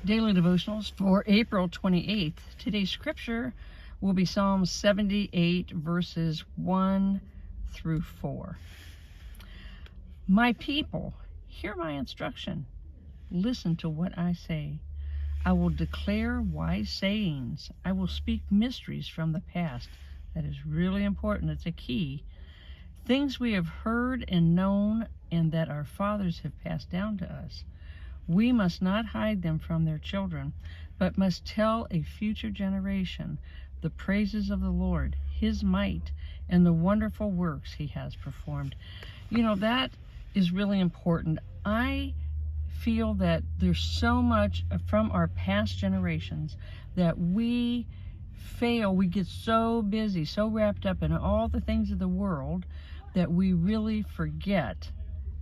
Daily devotionals for April 28th. Today's scripture will be Psalm 78, verses 1 through 4. My people, hear my instruction. Listen to what I say. I will declare wise sayings. I will speak mysteries from the past. That is really important. It's a key. Things we have heard and known and that our fathers have passed down to us. We must not hide them from their children, but must tell a future generation the praises of the Lord, His might, and the wonderful works He has performed. You know, that is really important. I feel that there's so much from our past generations that we fail. We get so busy, so wrapped up in all the things of the world that we really forget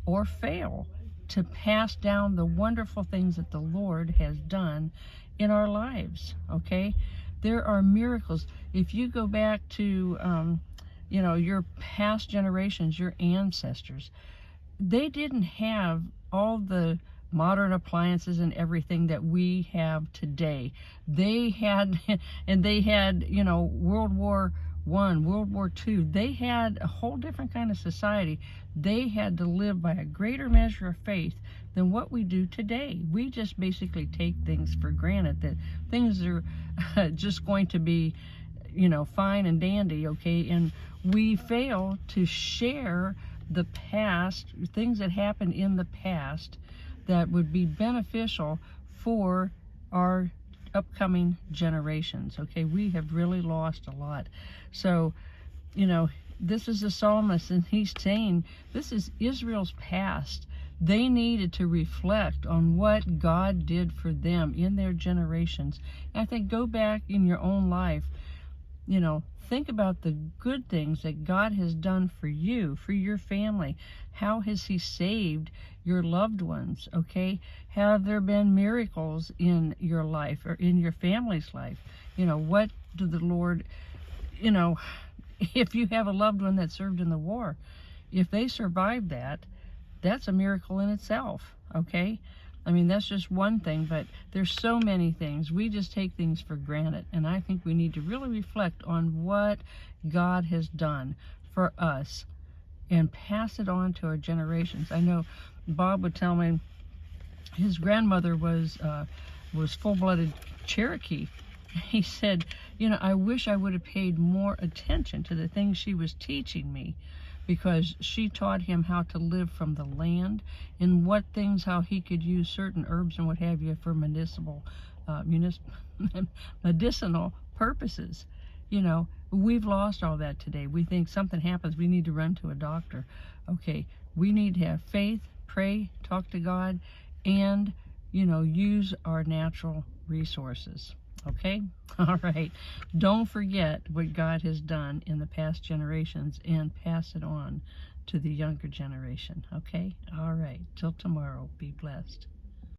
or fail to pass down the wonderful things that the Lord has done in our lives. Okay, there are miracles. If you go back to your past generations, your ancestors, they didn't have all the modern appliances and everything that we have today. They had World War I, World War II, they had a whole different kind of society. They had to live by a greater measure of faith than what we do today. We just basically take things for granted, that things are just going to be, fine and dandy, okay? And we fail to share the past, things that happened in the past that would be beneficial for our upcoming generations. Okay, we have really lost a lot. So, this is the psalmist, and he's saying this is Israel's past. They needed to reflect on what God did for them in their generations. And I think go back in your own life, think about the good things that God has done for you, for your family. How has He saved your loved ones? Okay, have there been miracles in your life or in your family's life? What did the Lord, if you have a loved one that served in the war, if they survived that, that's a miracle in itself. Okay, I mean, that's just one thing, but there's so many things. We just take things for granted, and I think we need to really reflect on what God has done for us and pass it on to our generations. I know Bob would tell me his grandmother was full-blooded Cherokee. He said, I wish I would have paid more attention to the things she was teaching me, because she taught him how to live from the land and how he could use certain herbs and what have you for medicinal purposes. We've lost all that today. We think something happens, we need to run to a doctor. Okay, we need to have faith, pray, talk to God, and, use our natural resources. Okay? All right. Don't forget what God has done in the past generations and pass it on to the younger generation. Okay? All right. Till tomorrow. Be blessed.